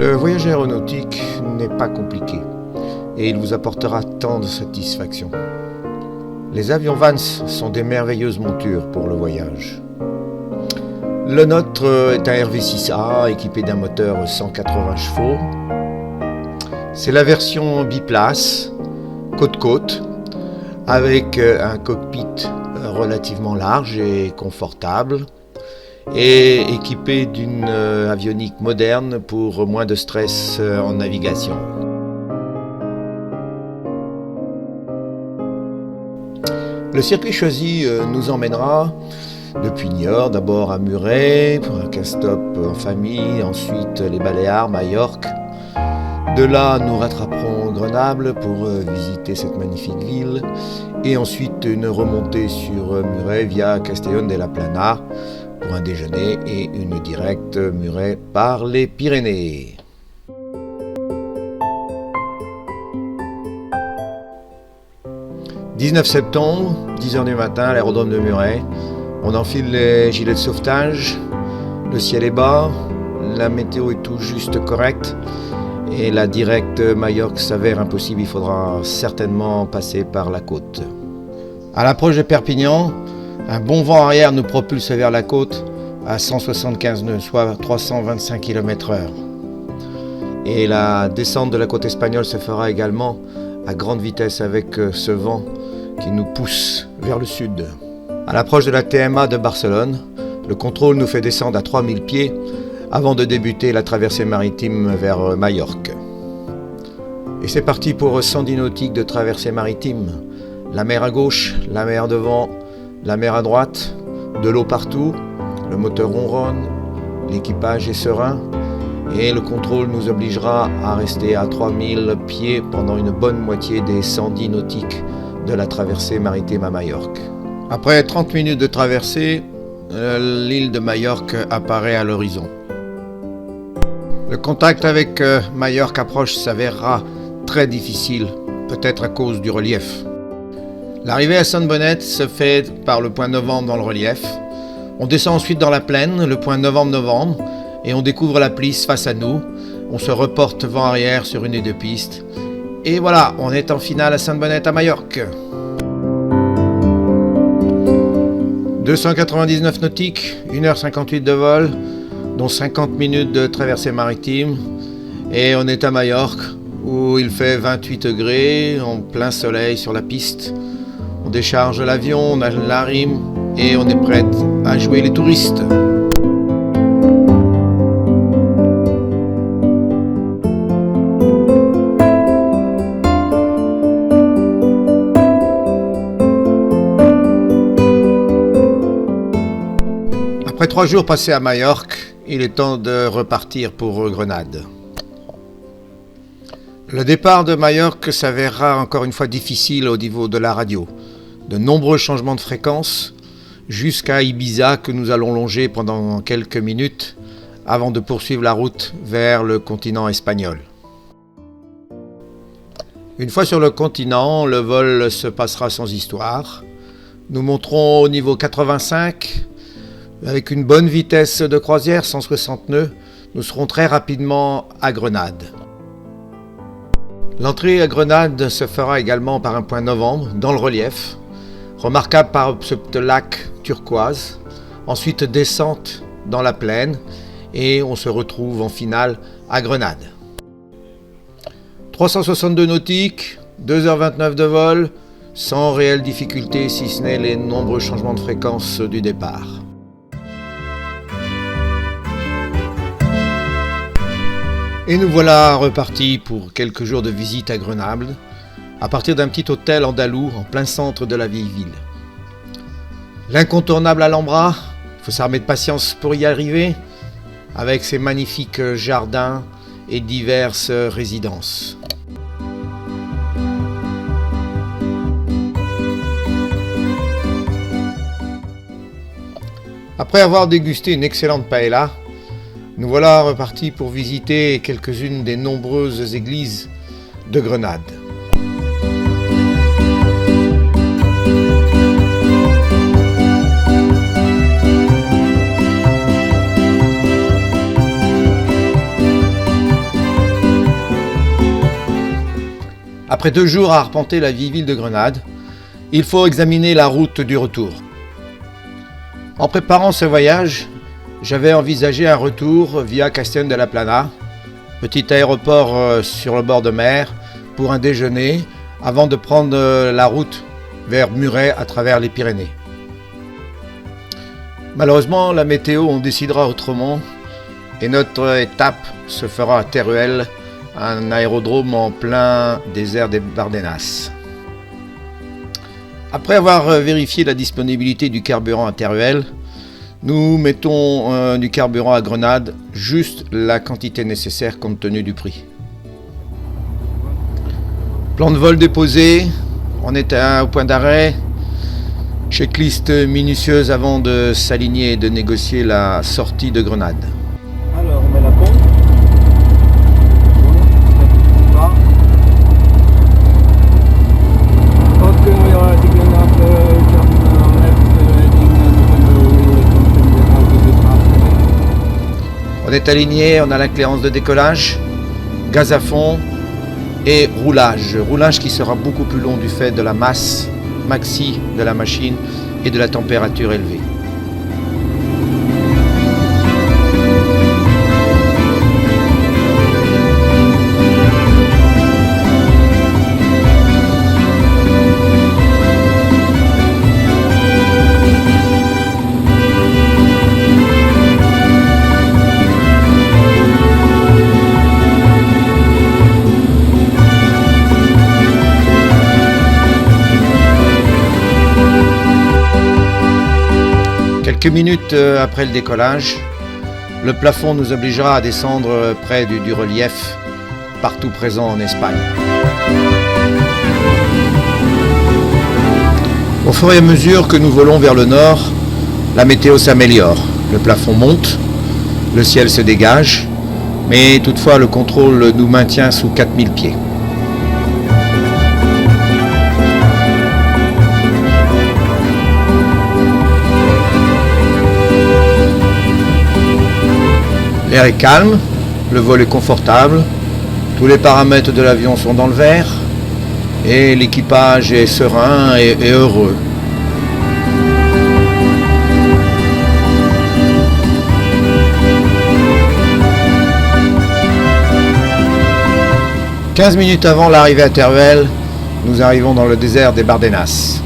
Le voyage aéronautique n'est pas compliqué et il vous apportera tant de satisfaction. Les avions Vance sont des merveilleuses montures pour le voyage. Le nôtre est un RV6A équipé d'un moteur 180 chevaux. C'est la version biplace, côte-côte, avec un cockpit relativement large et confortable, et équipé d'une avionique moderne pour moins de stress en navigation. Le circuit choisi nous emmènera depuis Niort, d'abord à Muret, pour un casse-stop en famille, ensuite les Baléares, Majorque. De là, nous rattraperons Grenoble pour visiter cette magnifique ville, et ensuite une remontée sur Muret via Castellón de la Plana pour un déjeuner et une directe Muret par les Pyrénées. « 19 septembre, 10h du matin, à l'aérodrome de Muret. On enfile les gilets de sauvetage, le ciel est bas, la météo est tout juste correcte et la directe Majorque s'avère impossible, il faudra certainement passer par la côte. À l'approche de Perpignan, un bon vent arrière nous propulse vers la côte à 175 nœuds, soit 325 km/h. Et la descente de la côte espagnole se fera également à grande vitesse avec ce vent qui nous pousse vers le sud. À l'approche de la TMA de Barcelone, le contrôle nous fait descendre à 3000 pieds avant de débuter la traversée maritime vers Majorque. Et c'est parti pour 110 nautiques de traversée maritime. La mer à gauche, la mer devant, la mer à droite, de l'eau partout, le moteur ronronne, l'équipage est serein et le contrôle nous obligera à rester à 3000 pieds pendant une bonne moitié des 110 nautiques de la traversée maritime à Majorque. Après 30 minutes de traversée, l'île de Majorque apparaît à l'horizon. Le contact avec Majorque approche s'avérera très difficile, peut-être à cause du relief. L'arrivée à Sainte-Bonnette se fait par le point Novembre dans le relief. On descend ensuite dans la plaine, le point Novembre, et on découvre la Plisse face à nous. On se reporte vent arrière sur une des deux pistes. Et voilà, on est en finale à Sainte-Bonnette à Majorque. 299 nautiques, 1h58 de vol, dont 50 minutes de traversée maritime. Et on est à Majorque, où il fait 28 degrés, en plein soleil sur la piste. On décharge l'avion, on a la rime, et on est prêt à jouer les touristes. Après 3 jours passés à Majorque, il est temps de repartir pour Grenade. Le départ de Majorque s'avérera encore une fois difficile au niveau de la radio. De nombreux changements de fréquence jusqu'à Ibiza que nous allons longer pendant quelques minutes avant de poursuivre la route vers le continent espagnol. Une fois sur le continent, le vol se passera sans histoire. Nous monterons au niveau 85. Avec une bonne vitesse de croisière, 160 nœuds, nous serons très rapidement à Grenade. L'entrée à Grenade se fera également par un point Novembre, dans le relief, remarquable par ce lac turquoise. Ensuite, descente dans la plaine et on se retrouve en finale à Grenade. 362 nautiques, 2h29 de vol, sans réelle difficulté si ce n'est les nombreux changements de fréquence du départ. Et nous voilà repartis pour quelques jours de visite à Grenoble, à partir d'un petit hôtel andalou en plein centre de la vieille ville. L'incontournable Alhambra, il faut s'armer de patience pour y arriver, avec ses magnifiques jardins et diverses résidences. Après avoir dégusté une excellente paella, nous voilà repartis pour visiter quelques-unes des nombreuses églises de Grenade. Après 2 jours à arpenter la vieille ville de Grenade, il faut examiner la route du retour. En préparant ce voyage, j'avais envisagé un retour via Castellón de la Plana, petit aéroport sur le bord de mer, pour un déjeuner, avant de prendre la route vers Muret à travers les Pyrénées. Malheureusement, la météo en décidera autrement et notre étape se fera à Teruel, un aérodrome en plein désert des Bardenas. Après avoir vérifié la disponibilité du carburant à Teruel, nous mettons du carburant à Grenade, juste la quantité nécessaire compte tenu du prix. Plan de vol déposé, on est au point d'arrêt, checklist minutieuse avant de s'aligner et de négocier la sortie de Grenade. Alors on met la pompe. On est aligné, on a la clairance de décollage, gaz à fond et roulage. Roulage qui sera beaucoup plus long du fait de la masse maxi de la machine et de la température élevée. Quelques minutes après le décollage, le plafond nous obligera à descendre près du relief, partout présent en Espagne. Au fur et à mesure que nous volons vers le nord, la météo s'améliore. Le plafond monte, le ciel se dégage, mais toutefois le contrôle nous maintient sous 4000 pieds. L'air est calme, le vol est confortable, tous les paramètres de l'avion sont dans le vert et l'équipage est serein et heureux. « 15 minutes avant l'arrivée à Teruel, nous arrivons dans le désert des Bardenas.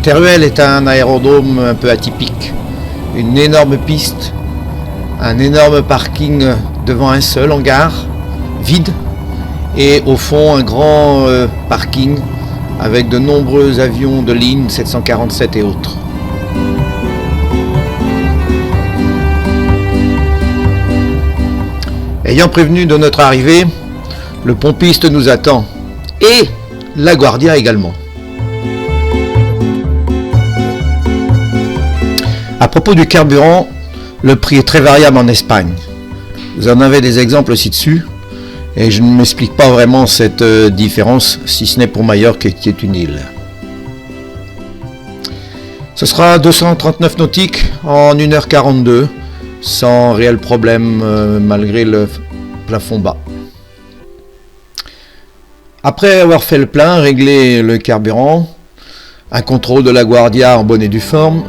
Teruel est un aérodrome un peu atypique. Une énorme piste, un énorme parking devant un seul hangar, vide, et au fond un grand parking avec de nombreux avions de ligne 747 et autres. Ayant prévenu de notre arrivée, le pompiste nous attend, et la Guardia également. À propos du carburant, le prix est très variable en Espagne. Vous en avez des exemples ci-dessus, et je ne m'explique pas vraiment cette différence, si ce n'est pour Majorque qui est une île. Ce sera 239 nautiques en 1h42, sans réel problème malgré le plafond bas. Après avoir fait le plein, réglé le carburant, un contrôle de la Guardia en bonne et due forme,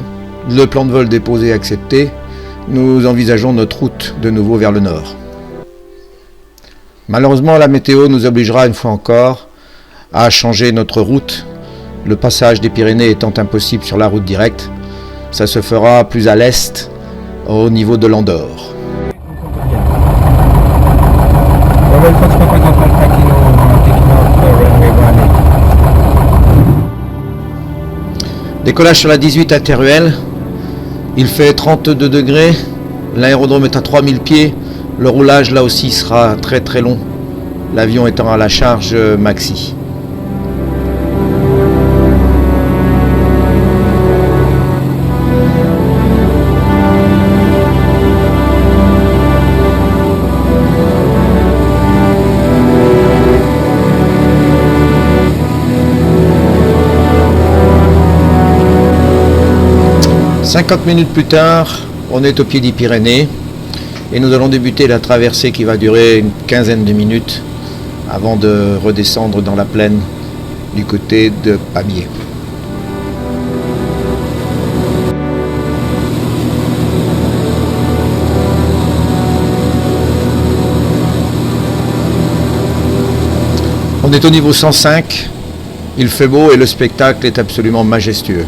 le plan de vol déposé et accepté, nous envisageons notre route de nouveau vers le nord. Malheureusement, la météo nous obligera une fois encore à changer notre route. Le passage des Pyrénées étant impossible sur la route directe, ça se fera plus à l'est, au niveau de l'Andorre. Décollage sur la 18 à Teruel. Il fait 32 degrés, l'aérodrome est à 3000 pieds, le roulage là aussi sera très très long, l'avion étant à la charge maxi. 50 minutes plus tard, on est au pied des Pyrénées et nous allons débuter la traversée qui va durer une quinzaine de minutes avant de redescendre dans la plaine du côté de Pamiers. On est au niveau 105, il fait beau et le spectacle est absolument majestueux.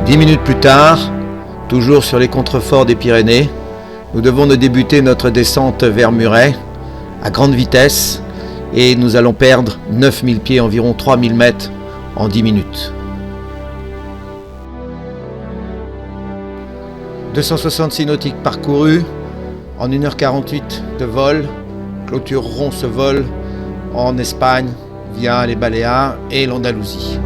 Dix minutes plus tard, toujours sur les contreforts des Pyrénées, nous devons débuter notre descente vers Muret à grande vitesse et nous allons perdre 9000 pieds, environ 3000 mètres en 10 minutes. 266 nautiques parcourus en 1h48 de vol, clôtureront ce vol en Espagne via les Baléares et l'Andalousie.